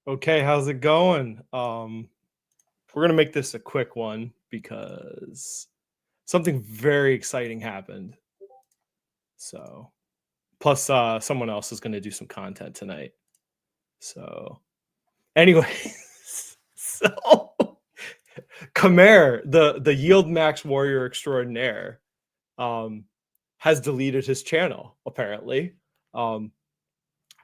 Okay, how's it going? We're gonna make this a quick one because something very exciting happened. So, plus someone else is gonna do some content tonight. So, anyway, so Khmer, the Yieldmaxx warrior extraordinaire, um, has deleted his channel. Apparently,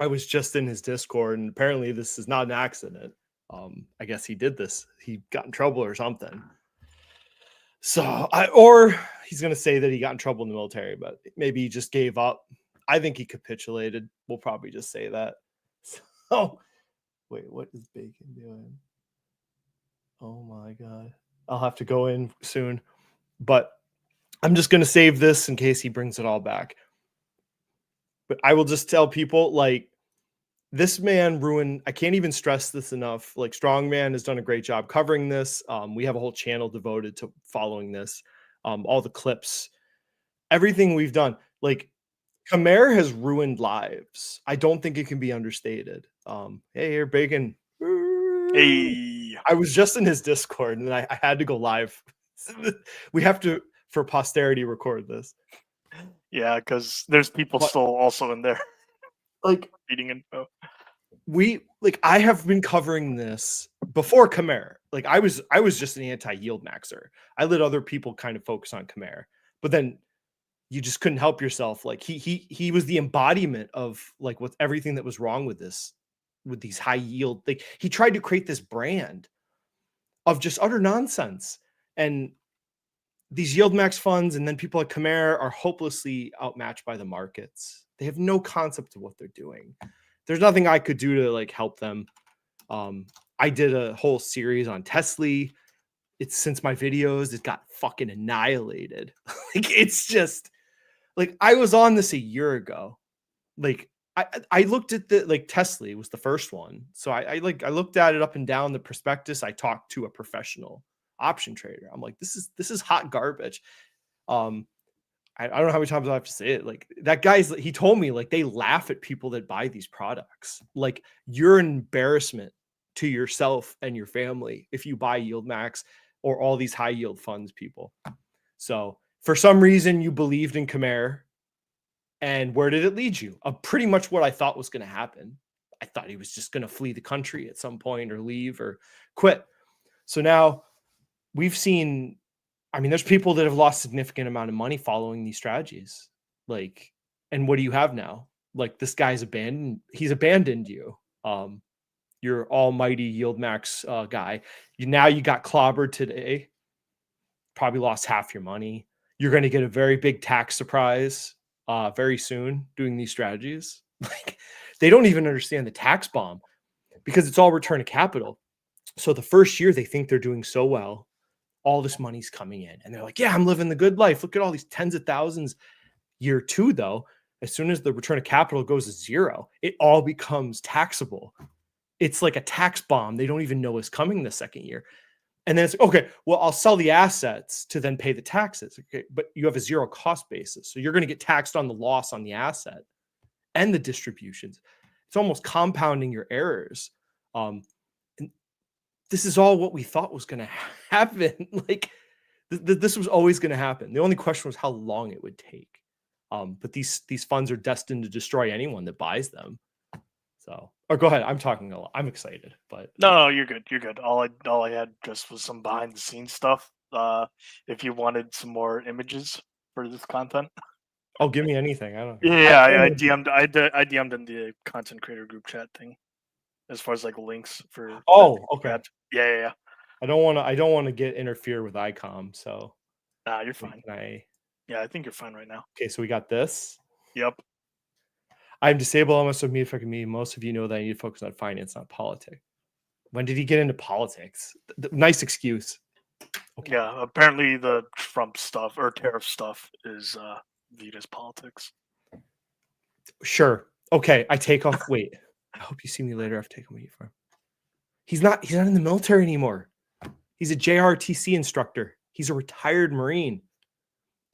I was just in his Discord, and apparently this is not an accident. I guess he did this. He got in trouble or something. Or he's gonna say that he got in trouble in the military, but maybe he just gave up. I think he capitulated. We'll probably just say that. So, wait, what is Bacon doing? Oh my god, I'll have to go in soon, but I'm just gonna save this in case he brings it all back. But I will just tell people, like, this man ruined. I can't even stress this enough. Like, Strongman has done a great job covering this. We have a whole channel devoted to following this. All the clips, everything we've done. Like, Khmer has ruined lives. I don't think it can be understated. Hey, here, Bacon. Hey. I was just in his Discord, and I had to go live. We have to, for posterity, record this. Yeah, because there's people still also in there. Like, reading info. I have been covering this before Khmer. Like, I was just an anti-Yieldmaxxer. I let other people kind of focus on Khmer, but then you just couldn't help yourself. Like, he was the embodiment of, like, with everything that was wrong with this, with these high yield. Like, he tried to create this brand of just utter nonsense. And these Yieldmaxx funds and then people like Khmer are hopelessly outmatched by the markets. They have no concept of what they're doing. There's nothing I could do to, like, help them. I did a whole series on Tesla. It's, since my videos, it got fucking annihilated. Like, it's just, like, I was on this a year ago. Like, I looked at the, like, Tesla was the first one. So I looked at it up and down the prospectus. I talked to a professional option trader. I'm like, this is hot garbage. I don't know how many times I have to say it. Like, that guy's, he told me, like, they laugh at people that buy these products. Like, you're an embarrassment to yourself and your family if you buy YieldMaxx or all these high yield funds, people. So for some reason you believed in Khmer, and where did it lead you? Pretty much what I thought was going to happen. I thought he was just going to flee the country at some point, or leave, or quit. So now we've seen, I mean, there's people that have lost significant amount of money following these strategies. Like, and what do you have now? Like, this guy's he's abandoned you. Your almighty YieldMaxx guy. Now you got clobbered today. Probably lost half your money. You're going to get a very big tax surprise very soon doing these strategies. Like, they don't even understand the tax bomb because it's all return of capital. So the first year they think they're doing so well, all this money's coming in, and they're like, yeah, I'm living the good life. Look at all these tens of thousands. Year two, though, as soon as the return of capital goes to zero, it all becomes taxable. It's like a tax bomb. They don't even know is coming the second year. And then it's like, okay, well, I'll sell the assets to then pay the taxes. Okay, but you have a zero cost basis. So you're going to get taxed on the loss on the asset and the distributions. It's almost compounding your errors. And this is all what we thought was going to happen. Like, this was always going to happen. The only question was how long it would take. But these funds are destined to destroy anyone that buys them. So, or go ahead. I'm talking a lot. I'm excited, but No, you're good. You're good. All I had just was some behind the scenes stuff. If you wanted some more images for this content. oh, give me anything. I don't. Yeah, I DM'd in the content creator group chat thing, as far as like links for. Oh, okay. Yeah. I don't want to get interfere with ICOM. So, Nah, you're fine. Yeah, I think you're fine right now. Okay, so we got this. Yep. I'm disabled on my social media fucking me. Most of you know that I need to focus on finance, not politics. When did he get into politics? Nice excuse. Okay. Yeah, apparently the Trump stuff or tariff stuff is viewed as politics. Sure. Okay, I take off. Wait. I hope you see me later after taking my uniform. He's not in the military anymore. He's a JRTC instructor. He's a retired Marine.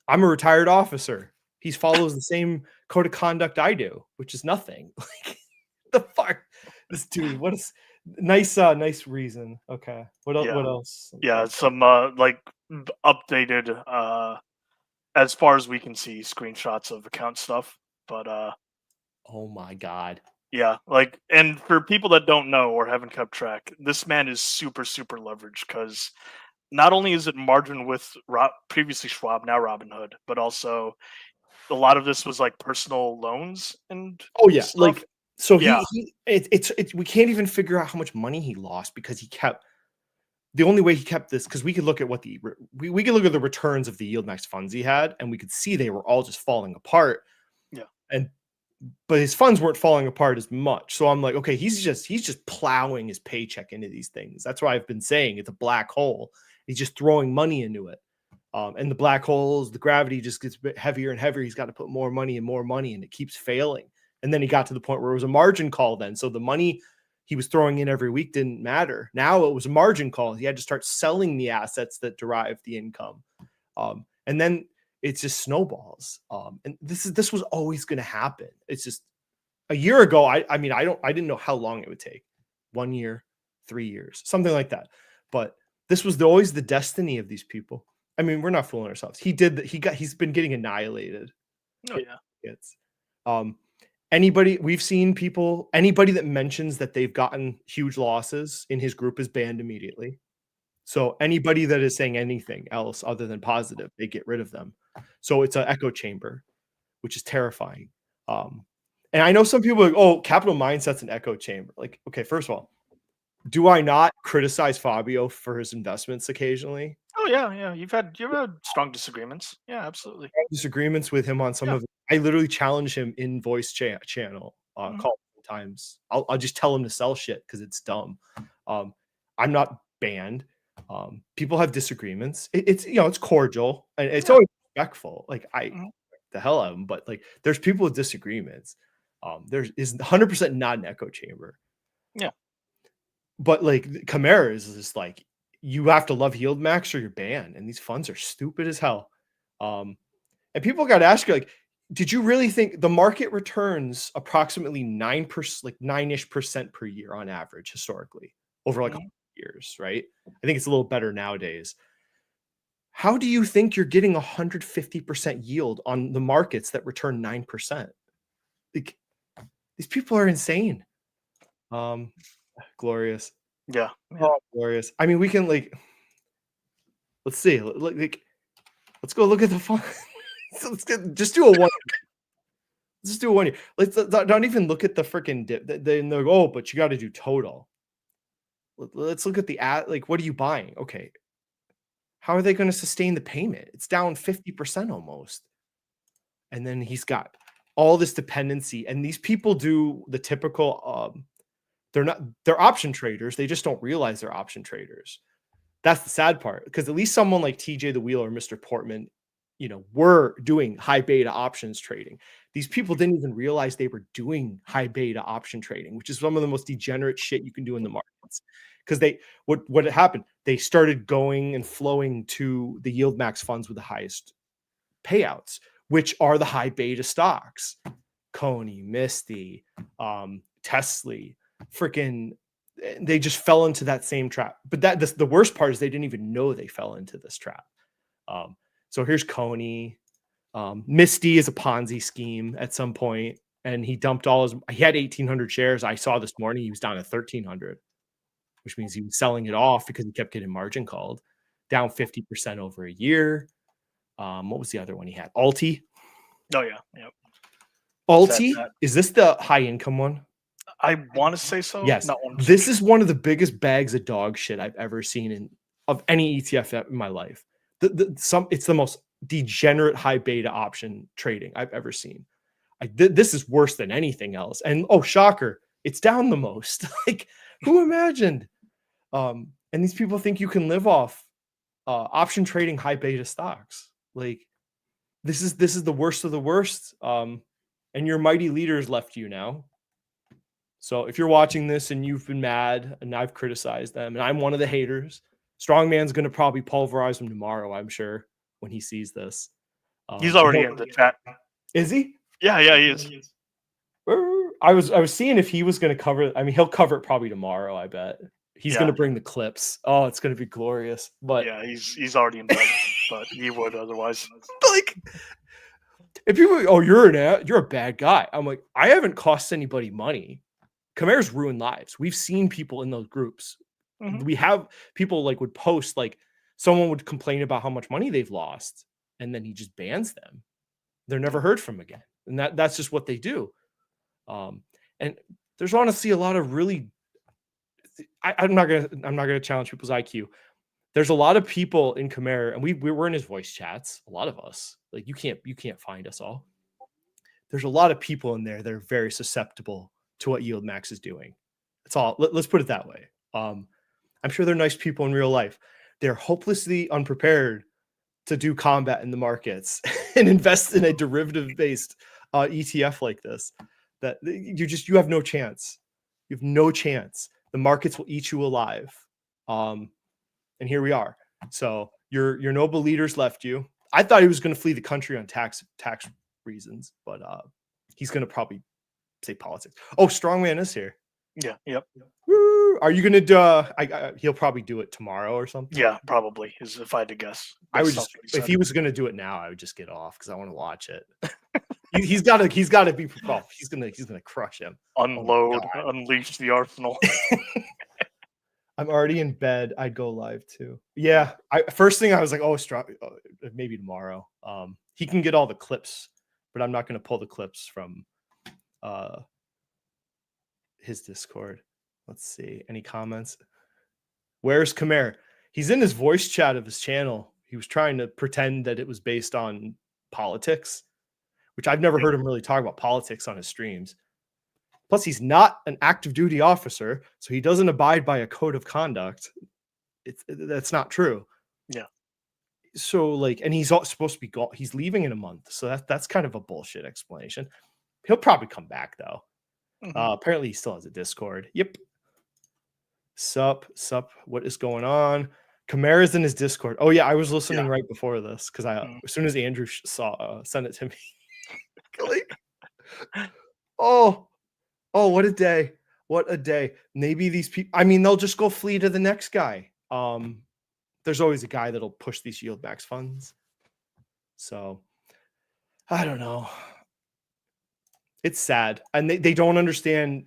I'm a retired officer. He follows the same code of conduct I do, which is nothing. Like, the fuck, this dude. What is Nice reason. Okay. What else? Yeah. What else? Yeah, some like updated as far as we can see screenshots of account stuff. But Oh my God. yeah, like, and for people that don't know or haven't kept track, this man is super leveraged because not only is it margin with previously Schwab, now Robinhood, but also a lot of this was like personal loans and Oh yeah. stuff. Like, so Yeah, it's we can't even figure out how much money he lost because he kept the only way he kept this, because we could look at what we could look at the returns of the YieldMax funds he had, and we could see they were all just falling apart. yeah, And but his funds weren't falling apart as much. So I'm like, okay, he's just plowing his paycheck into these things. That's why I've been saying it's a black hole. He's just throwing money into it. And the black holes, the gravity just gets a bit heavier and heavier. He's got to put more money, and it keeps failing. And then he got to the point where it was a margin call then. So the money he was throwing in every week didn't matter. Now it was a margin call. He had to start selling the assets that derive the income. And then it just snowballs. And this was always going to happen. It's just a year ago. I didn't know how long it would take. 1 year, 3 years, something like that. But this was always the destiny of these people. I mean, we're not fooling ourselves. He's been getting annihilated. oh yeah, It's anybody that mentions that they've gotten huge losses in his group is banned immediately. So anybody that is saying anything else other than positive, they get rid of them. So it's an echo chamber, which is terrifying. And I know some people are like, oh, Capital Mindset's an echo chamber. Like, okay, first of all, do I not criticize Fabio for his investments occasionally? oh yeah. You've had strong disagreements. Yeah, absolutely. Disagreements with him on some Yeah. of it. I literally challenge him in voice channel Mhm. call times. I'll just tell him to sell shit because it's dumb. I'm not banned. People have disagreements. It's it's cordial and it's Yeah. always respectful. Like I Mhm. the hell out of them, but like there's people with disagreements. There's is 100% not an echo chamber. Yeah. But like Khmers is just like you have to love YieldMax or you're banned, and these funds are stupid as hell. Um, and people got to ask you, like, did you really think the market returns approximately 9%, like 9-ish% per year on average historically over like Mhm. years, right? I think it's a little better nowadays. How do you think you're getting 150% yield on the markets that return 9%? Like, these people are insane. Um, glorious. Yeah. Yeah. Oh, glorious. I mean, we can let's see, let's go look at the fund. So just do a one. Just do a 1 year. Let's don't even look at the freaking dip. Then they're oh, but you got to do total. Let's look at the like, what are you buying? Okay, how are they going to sustain the payment? It's down 50% almost. And then he's got all this dependency, and these people do the typical. They're option traders. They just don't realize they're option traders. That's the sad part, because at least someone like TJ the Wheel or Mr. Portman, were doing high beta options trading. These people didn't even realize they were doing high beta option trading, which is some of the most degenerate shit you can do in the markets. Because what happened, they started going and flowing to the YieldMax funds with the highest payouts, which are the high beta stocks. Coney, Misty, Tesla, freaking they just fell into that same trap. But the worst part is they didn't even know they fell into this trap. So here's Coney. Misty is a Ponzi scheme at some point, and he dumped he had 1,800 shares. I saw this morning he was down to 1,300, which means he was selling it off because he kept getting margin called, down 50% over a year. What was the other one he had? Alti. Oh yeah. Yep. Alti, is this the high income one? I want to say so. Yes. Not one. This is one of the biggest bags of dog shit I've ever seen of any ETF in my life. It's the most degenerate high beta option trading I've ever seen. This is worse than anything else. And oh, shocker, it's down the most. Like, who imagined? And these people think you can live off option trading high beta stocks. Like, this is the worst of the worst. And your mighty leaders left you now. So if you're watching this and you've been mad and I've criticized them and I'm one of the haters, Strongman's going to probably pulverize him tomorrow, I'm sure, when he sees this. He's already in the chat. Is he? Yeah, he is. I was seeing if he was going to cover. I mean, he'll cover it probably tomorrow. I bet he's going Yeah. to bring the clips. Oh, it's going to be glorious. But Yeah, he's already in bed, but he would otherwise. like, if people, oh, you're a bad guy. I'm like, I haven't cost anybody money. Khmer's ruined lives. We've seen people in those groups. Mhm. We have people like would post like someone would complain about how much money they've lost, and then he just bans them. They're never heard from again, and that's just what they do. And there's honestly a lot of really. I'm not gonna challenge people's IQ. There's a lot of people in Khmer, and we were in his voice chats. A lot of us, like you can't find us all. There's a lot of people in there that are very susceptible to what YieldMax is doing. That's all. Let's put it that way. I'm sure they're nice people in real life. They're hopelessly unprepared to do combat in the markets and invest in a derivative-based ETF like this. That you have no chance. You have no chance. The markets will eat you alive. And here we are. So your noble leaders left you. I thought he was going to flee the country on tax reasons, but he's going to probably say politics. Oh, Strongman is here. Yeah. Yep. Woo! Are you going to do? He'll probably do it tomorrow or something. Yeah, probably is if I had to guess. I would just if he was going to do it now, I would just get off because I want to watch it. he's got to be prepared. He's gonna crush him. Unload, unleash the arsenal. I'm already in bed. I'd go live too. Yeah. First thing I was like, oh, maybe tomorrow. He can get all the clips, but I'm not going to pull the clips from his Discord. Let's see. Any comments? Where's Khmer? He's in his voice chat of his channel. He was trying to pretend that it was based on politics, which I've never heard him really talk about politics on his streams. Plus, he's not an active duty officer, so he doesn't abide by a code of conduct. That's not true. Yeah. So, like, and he's supposed to be gone. He's leaving in a month, so that's kind of a bullshit explanation. He'll probably come back though. Mm-hmm. Apparently, he still has a Discord. Yep. Sup. What is going on? Khmer is in his Discord. Oh yeah, I was listening right before this because as soon as Andrew sent it to me, like, oh, what a day. What a day. Maybe these people, I mean, they'll just go flee to the next guy. There's always a guy that'll push these YieldMax funds. So I don't know. It's sad. And they don't understand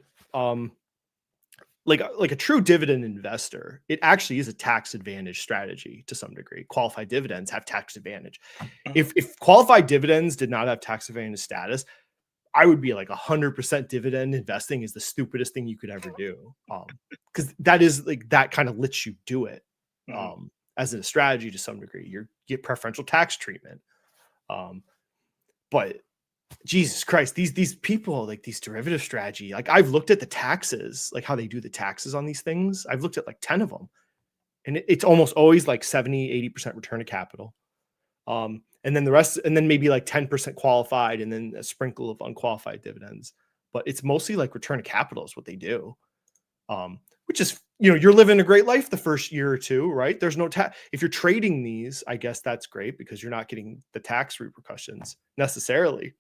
like a true dividend investor. It actually is a tax advantage strategy to some degree. Qualified dividends have tax advantage. If qualified dividends did not have tax advantage status, I would be like 100% dividend investing is the stupidest thing you could ever do. Because that is like that kind of lets you do it as a strategy to some degree. You get preferential tax treatment. But Jesus Christ, these people, like these derivative strategy, like I've looked at the taxes, like how they do the taxes on these things. I've looked at like 10 of them, and it's almost always like 70-80% return of capital. And then the rest, and then maybe like 10% qualified, and then a sprinkle of unqualified dividends. But it's mostly like return of capital is what they do. Which is, you're living a great life the first year or two, right? There's no tax. If you're trading these, I guess that's great because you're not getting the tax repercussions necessarily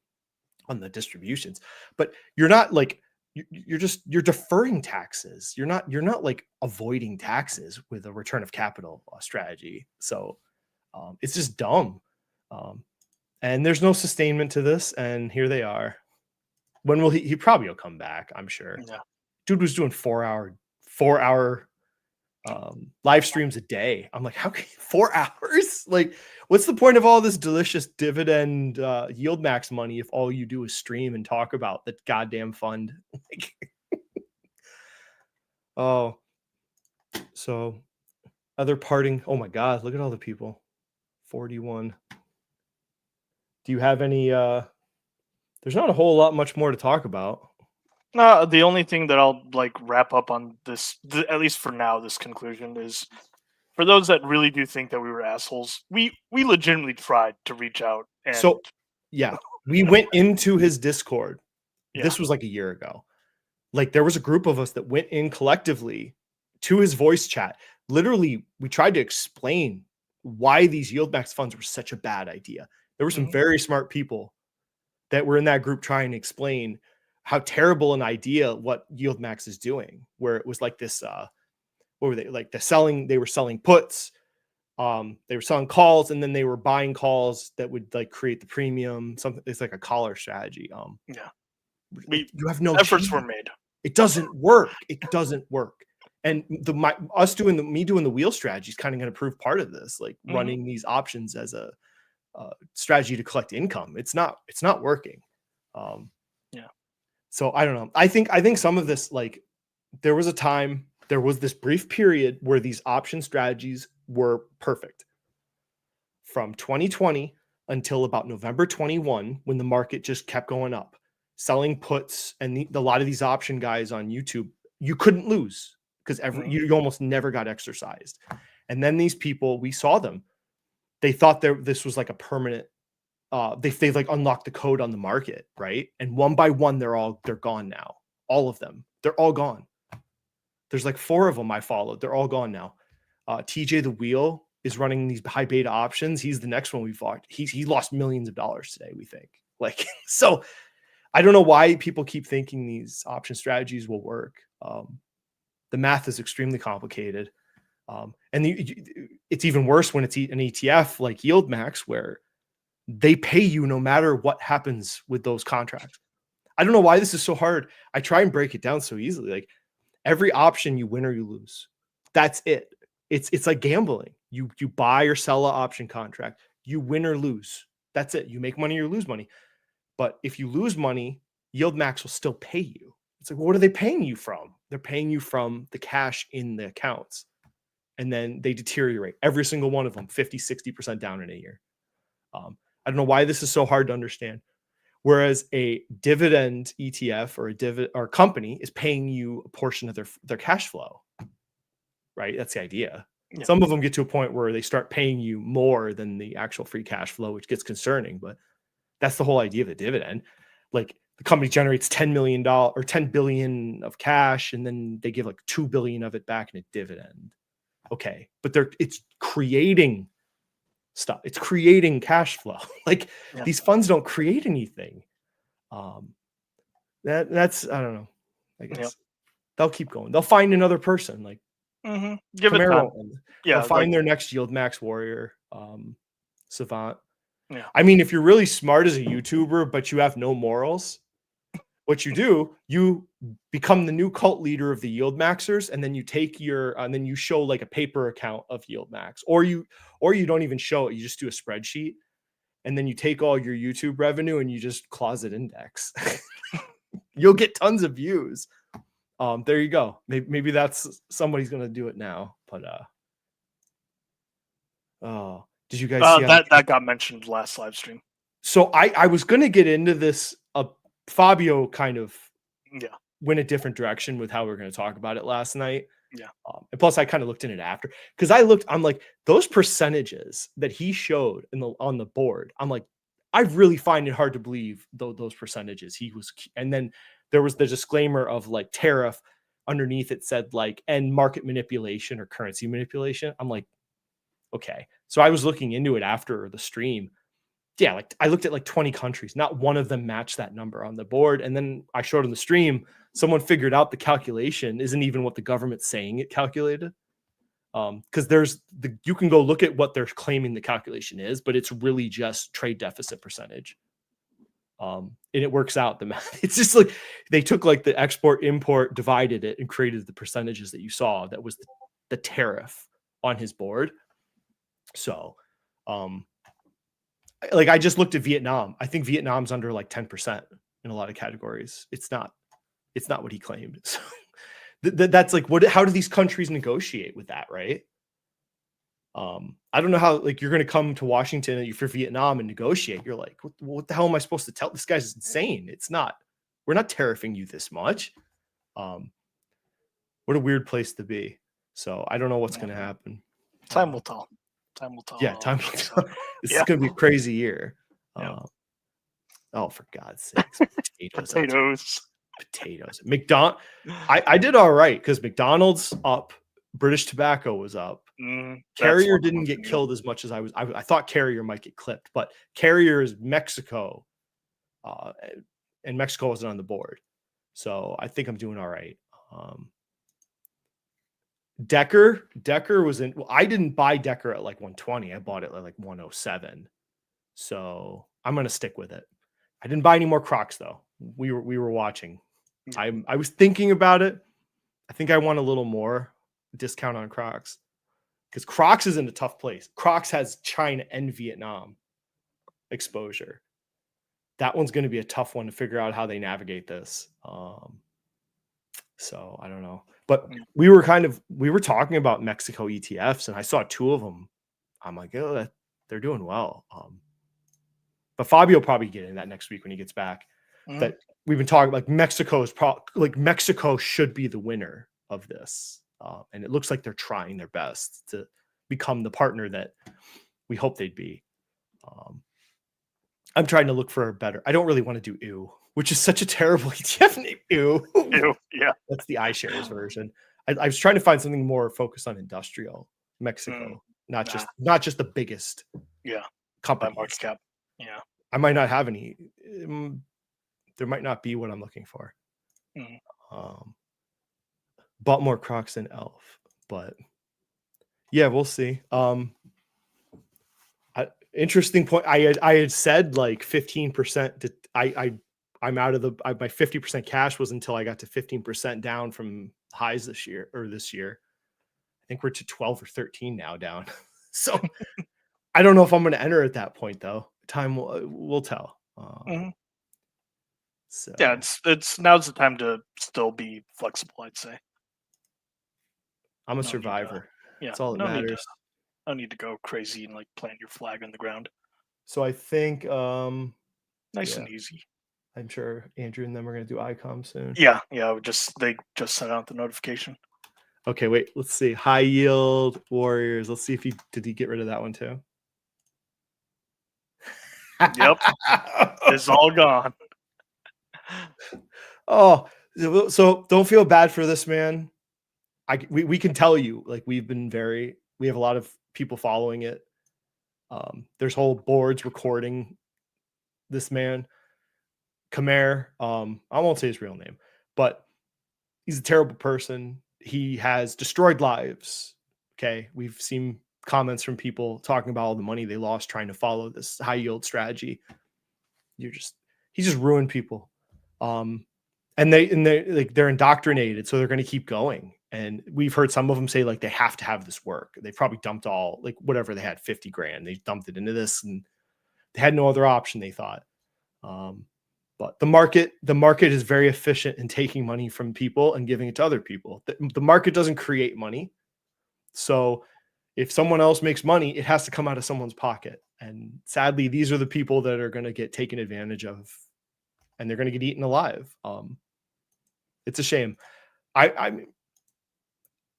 on the distributions. But you're not like, you're deferring taxes. You're not like avoiding taxes with a return of capital strategy. So it's just dumb. And there's no sustainment to this. And here they are. When will he probably will come back, I'm sure. Yeah. Dude was doing 4 hour live streams a day. I'm like, how can 4 hours? Like, what's the point of all this delicious dividend YieldMax money if all you do is stream and talk about the goddamn fund? Like, oh, so other parting. Oh my God, look at all the people. 41. Do you have any? There's not a whole lot much more to talk about. No, the only thing that I'll like wrap up on this, at least for now, this conclusion is for those that really do think that we were assholes. We legitimately tried to reach out. And so, yeah, we went into his Discord. Yeah. This was like a year ago. Like there was a group of us that went in collectively to his voice chat. Literally, we tried to explain why these YieldMax funds were such a bad idea. There were some very smart people that were in that group trying to explain how terrible an idea what YieldMax is doing, where it was like this, what were they like? They were selling puts, they were selling calls, and then they were buying calls that would like create the premium. Something, it's like a collar strategy. Yeah. You have no Efforts chance. were made. It doesn't work. It doesn't work. And me doing the wheel strategy is kind of going to prove part of this, like running these options as a strategy to collect income. It's not working. Yeah. So I don't know. I think some of this, like, there was this brief period where these option strategies were perfect from 2020 until about November 21, when the market just kept going up, selling puts, and a lot of these option guys on YouTube, you couldn't lose because you almost never got exercised. And then these people, we saw them, they thought this was like a permanent, they like unlocked the code on the market, right? And one by one, they're gone now. All of them, they're all gone. There's like 4 of them I followed. They're all gone now. TJ the Wheel is running these high beta options. He's the next one we fought. He lost millions of dollars today, we think. Like, so I don't know why people keep thinking these option strategies will work. The math is extremely complicated. And it's even worse when it's an ETF like YieldMax, where they pay you no matter what happens with those contracts. I don't know why this is so hard. I try and break it down so easily. Like, every option, you win or you lose. That's it. It's like gambling. You buy or sell an option contract. You win or lose. That's it. You make money or lose money. But if you lose money, YieldMax will still pay you. It's like, well, what are they paying you from? They're paying you from the cash in the accounts. And then they deteriorate. Every single one of them, 50, 60% down in a year. I don't know why this is so hard to understand. Whereas a dividend ETF or a company is paying you a portion of their cash flow, right? That's the idea. Yeah. Some of them get to a point where they start paying you more than the actual free cash flow, which gets concerning. But that's the whole idea of a dividend. Like, the company generates $10 million or $10 billion of cash, and then they give like $2 billion of it back in a dividend. Okay, but it's creating stuff. It's creating cash flow. Like, these funds don't create anything. That's I don't know. I guess they'll keep going. They'll find another person. Like, give it time. They'll find their next YieldMax warrior, savant. Yeah. I mean, if you're really smart as a YouTuber, but you have no morals, what you do, you become the new cult leader of the YieldMaxxers, and then you take and then you show like a paper account of YieldMax, or you don't even show it. You just do a spreadsheet, and then you take all your YouTube revenue and you just closet index. You'll get tons of views. There you go. Maybe that's somebody's gonna do it now. But did you guys see that got mentioned last live stream? So I was gonna get into this. Fabio kind of went a different direction with how we were going to talk about it last night. Yeah. And plus, I kind of looked in it after, because I'm like, those percentages that he showed on the board, I'm like, I really find it hard to believe those percentages he was. And then there was the disclaimer of like tariff underneath it said like, and market manipulation or currency manipulation. I'm like, okay. So I was looking into it after the stream. Yeah, like I looked at like 20 countries. Not one of them matched that number on the board. And then I showed on the stream, someone figured out the calculation isn't even what the government's saying it calculated. Because you can go look at what they're claiming the calculation is, but it's really just trade deficit percentage. And it works out the math. It's just like they took like the export import, divided it, and created the percentages that you saw. That was the tariff on his board. So, like, I just looked at Vietnam. I think Vietnam's under like 10% in a lot of categories. It's not what he claimed. So that's like, how do these countries negotiate with that, right? I don't know how, like, you're going to come to Washington for Vietnam and negotiate. You're like, what the hell am I supposed to tell? This guy's insane. We're not tariffing you this much. What a weird place to be. So I don't know what's going to happen. Time will tell. Time will tell. Yeah, time will tell. This is going to be a crazy year. Oh, for God's sakes. Potatoes. I did all right because McDonald's up. British Tobacco was up. Carrier didn't get killed as much as I thought Carrier might get clipped, but Carrier is Mexico. And Mexico wasn't on the board. So I think I'm doing all right. Decker was in. Well, I didn't buy Decker at like 120. I bought it at like 107. So I'm gonna stick with it. I didn't buy any more Crocs though. We were watching. I was thinking about it. I think I want a little more discount on Crocs because Crocs is in a tough place. Crocs has China and Vietnam exposure. That one's going to be a tough one to figure out how they navigate this. So I don't know, but we were talking about Mexico ETFs, and I saw 2 of them. I'm like, oh, they're doing well. But Fabio will probably get in that next week when he gets back. That we've been talking like Mexico should be the winner of this, and it looks like they're trying their best to become the partner that we hope they'd be. I'm trying to look for a better. I don't really want to do EW, which is such a terrible ETF name. EW. Yeah. That's the iShares version. I was trying to find something more focused on industrial Mexico, not just the biggest company. By market cap. Yeah. I might not have any. There might not be what I'm looking for. Bought more Crocs than Elf, but yeah, we'll see. Interesting point. I had said like 15%. I'm out of my 50% cash was until I got to 15% down from highs this year. I think we're to 12 or 13 now down. So I don't know if I'm going to enter at that point though. Time will tell. So yeah, it's now's the time to still be flexible. I'd say. I'm a survivor. That's all that matters. No need to go crazy and like plant your flag on the ground. So I think nice and easy. I'm sure Andrew and them are going to do ICOM soon. Yeah. They just sent out the notification. Okay, wait. Let's see. High yield warriors. Let's see if did he get rid of that one too? Yep, it's all gone. Oh, so don't feel bad for this man. We can tell you, like we have a lot of people following it. There's whole boards recording this man, Khmer. I won't say his real name, but he's a terrible person. He has destroyed lives. Okay. We've seen comments from people talking about all the money they lost trying to follow this high yield strategy. He just ruined people. And they're indoctrinated, so they're going to keep going. And we've heard some of them say like they have to have this work. They probably dumped all like whatever they had, 50 grand. They dumped it into this, and they had no other option. They thought, but the market is very efficient in taking money from people and giving it to other people. The market doesn't create money, so if someone else makes money, it has to come out of someone's pocket. And sadly, these are the people that are going to get taken advantage of, and they're going to get eaten alive. It's a shame.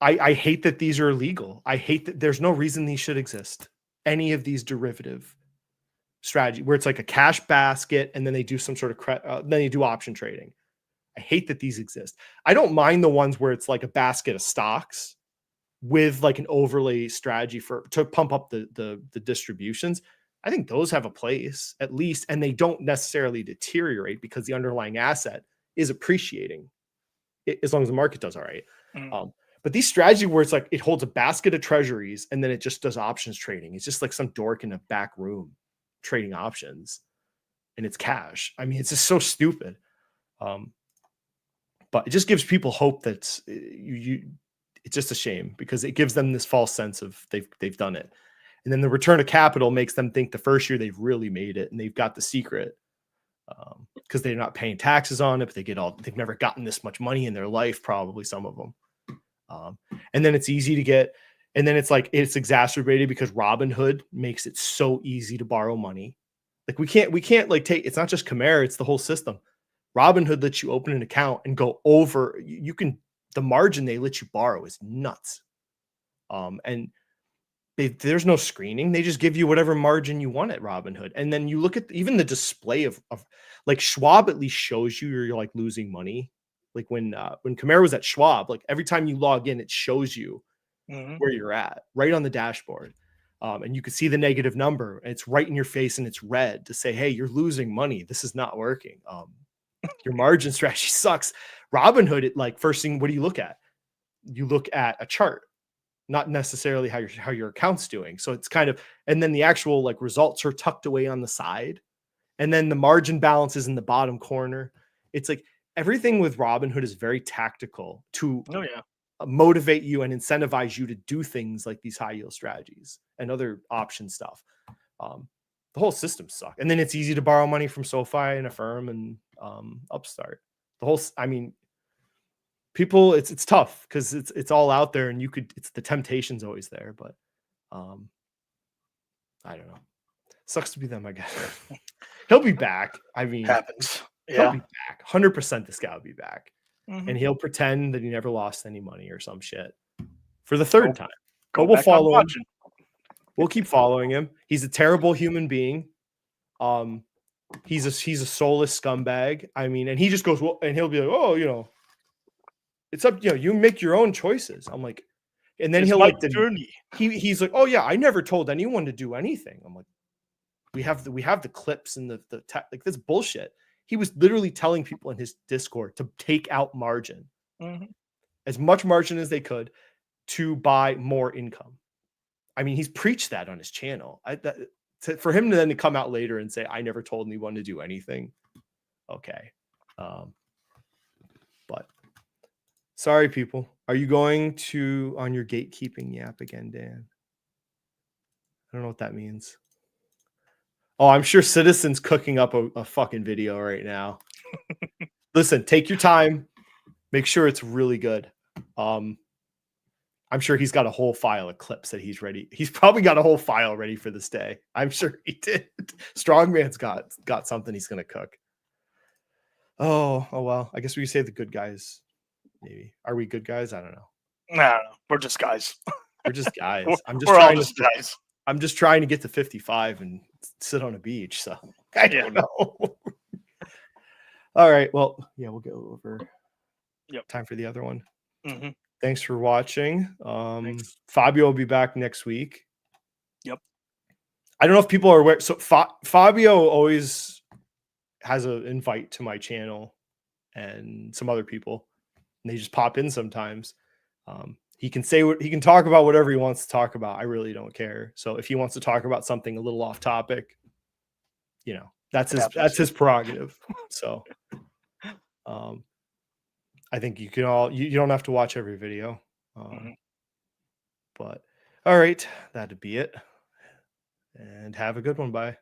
I hate that these are illegal. I hate that there's no reason these should exist. Any of these derivative strategy where it's like a cash basket and then they do some sort of then they do option trading. I hate that these exist. I don't mind the ones where it's like a basket of stocks with like an overlay strategy to pump up the distributions. I think those have a place at least, and they don't necessarily deteriorate because the underlying asset is appreciating as long as the market does all right. But these strategy where it's like it holds a basket of treasuries and then it just does options trading. It's just like some dork in a back room trading options, and it's cash. I mean, it's just so stupid. But it just gives people hope that it's just a shame because it gives them this false sense of they've done it. And then the return of capital makes them think the first year they've really made it and they've got the secret because they're not paying taxes on it, but they've never gotten this much money in their life, probably some of them. And then it's easy to get, and then it's like, it's exacerbated because Robinhood makes it so easy to borrow money. Like we can't like take, it's not just Khmer, it's the whole system. Robinhood lets you open an account and go over, the margin they let you borrow is nuts. And there's no screening. They just give you whatever margin you want at Robinhood. And then you look at even the display of like Schwab at least shows you're like losing money. Like when Khmer was at Schwab, like every time you log in, it shows you where you're at right on the dashboard. And you can see the negative number and it's right in your face and it's red to say, hey, you're losing money. This is not working. Your margin strategy sucks. Robinhood, it like first thing, what do you look at? You look at a chart, not necessarily how your account's doing. So it's kind of, and then the actual like results are tucked away on the side, and then the margin balance is in the bottom corner. It's like everything with Robinhood is very tactical to Oh yeah. motivate you and incentivize you to do things like these high yield strategies and other option stuff. The whole system sucks. And then it's easy to borrow money from SoFi and Affirm and Upstart. The whole, I mean, people, it's tough because it's all out there, and it's the temptation's always there. But I don't know. Sucks to be them, I guess. He'll be back. I mean, Happens. He'll Yeah. be back. 100% this guy will be back. Mhm. And he'll pretend that he never lost any money or some shit for the third time. Go But we'll back on follow him. watching. We'll keep following him. He's a terrible human being. He's a soulless scumbag. I mean, and he just goes, well, and he'll be like, oh, you know, it's up, you know, you make your own choices. I'm like, and then It's he'll my like journey. he's like, oh yeah, I never told anyone to do anything. I'm like, we have the clips and the like, this bullshit. He was literally telling people in his Discord to take out margin, as much margin as they could, to buy more income. I mean, he's preached that on his channel. For him to then come out later and say, I never told anyone to do anything. Okay. But sorry, people. Are you going to on your gatekeeping yap again, Dan? I don't know what that means. Oh, I'm sure Citizen's cooking up a fucking video right now. Listen, take your time. Make sure it's really good. I'm sure he's got a whole file of clips that he's ready. He's probably got a whole file ready for this day. I'm sure he did. Strongman's got something he's gonna cook. Oh well. I guess we say the good guys. Maybe. Are we good guys? I don't know. No, we're just guys. We're just guys. We're all just guys. I'm just trying to get to 55 and sit on a beach. So I don't know. All right. Well, yeah, we'll go over. Yep. Time for the other one. Mm-hmm. Thanks for watching. Fabio will be back next week. Yep. I don't know if people are aware. So Fabio always has an invite to my channel and some other people, and they just pop in sometimes. He can talk about whatever he wants to talk about. I really don't care. So if he wants to talk about something a little off topic, you know, that's his prerogative. So I think you don't have to watch every video. But all right, that'd be it. And have a good one. Bye.